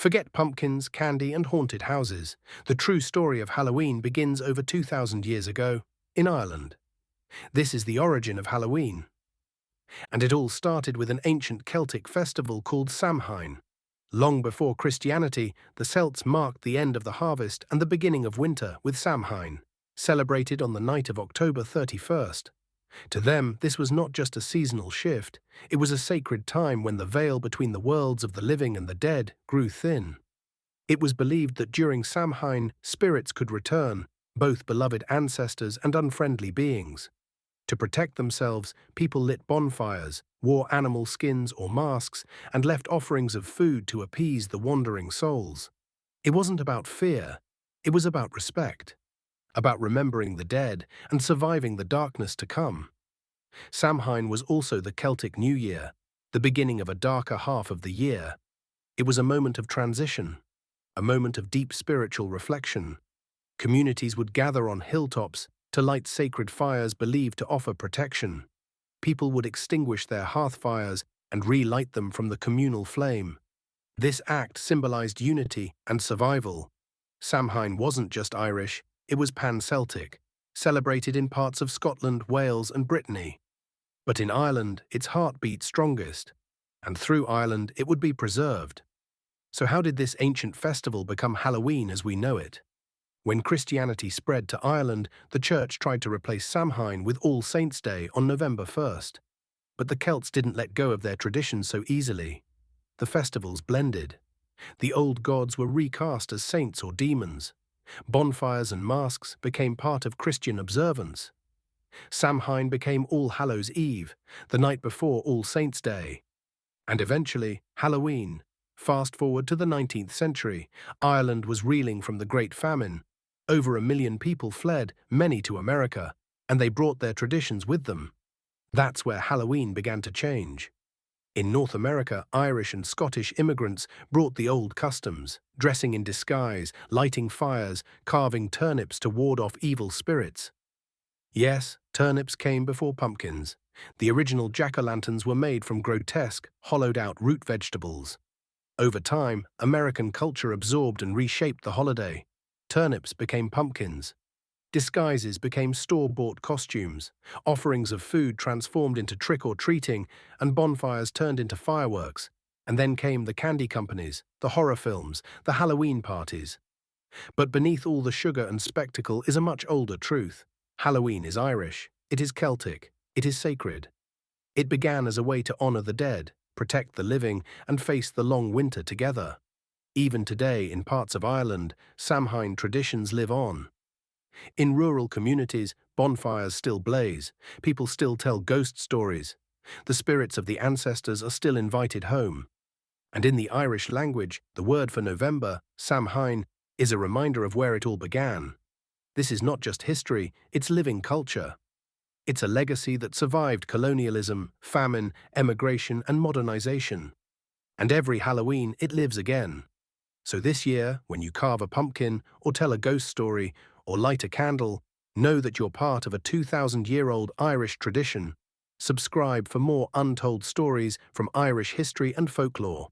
Forget pumpkins, candy, and haunted houses. The true story of Halloween begins over 2,000 years ago, in Ireland. This is the origin of Halloween. And it all started with an ancient Celtic festival called Samhain. Long before Christianity, the Celts marked the end of the harvest and the beginning of winter with Samhain, celebrated on the night of October 31st. To them, this was not just a seasonal shift, it was a sacred time when the veil between the worlds of the living and the dead grew thin. It was believed that during Samhain, spirits could return, both beloved ancestors and unfriendly beings. To protect themselves, people lit bonfires, wore animal skins or masks, and left offerings of food to appease the wandering souls. It wasn't about fear, it was about respect, about remembering the dead and surviving the darkness to come. Samhain was also the Celtic New Year, the beginning of a darker half of the year. It was a moment of transition, a moment of deep spiritual reflection. Communities would gather on hilltops to light sacred fires believed to offer protection. People would extinguish their hearth fires and relight them from the communal flame. This act symbolized unity and survival. Samhain wasn't just Irish, it was pan-Celtic, celebrated in parts of Scotland, Wales, and Brittany. But in Ireland, its heart beat strongest, and through Ireland it would be preserved. So how did this ancient festival become Halloween as we know it? When Christianity spread to Ireland, the Church tried to replace Samhain with All Saints' Day on November 1st. But the Celts didn't let go of their traditions so easily. The festivals blended. The old gods were recast as saints or demons. Bonfires and masks became part of Christian observance. Samhain became All Hallows Eve, the night before All Saints' Day. And eventually, Halloween. Fast forward to the 19th century, Ireland was reeling from the Great Famine. Over 1 million people fled, many to America, and they brought their traditions with them. That's where Halloween began to change. In North America, Irish and Scottish immigrants brought the old customs, dressing in disguise, lighting fires, carving turnips to ward off evil spirits. Yes, turnips came before pumpkins. The original jack-o'-lanterns were made from grotesque, hollowed-out root vegetables. Over time, American culture absorbed and reshaped the holiday. Turnips became pumpkins. Disguises became store-bought costumes. Offerings of food transformed into trick-or-treating, and bonfires turned into fireworks. And then came the candy companies, the horror films, the Halloween parties. But beneath all the sugar and spectacle is a much older truth. Halloween is Irish. It is Celtic. It is sacred. It began as a way to honor the dead, protect the living, and face the long winter together. Even today, in parts of Ireland, Samhain traditions live on. In rural communities, bonfires still blaze, people still tell ghost stories. The spirits of the ancestors are still invited home. And in the Irish language, the word for November, Samhain, is a reminder of where it all began. This is not just history, it's living culture. It's a legacy that survived colonialism, famine, emigration, and modernization. And every Halloween, it lives again. So this year, when you carve a pumpkin, or tell a ghost story, or light a candle, know that you're part of a 2,000-year-old Irish tradition. Subscribe for more untold stories from Irish history and folklore.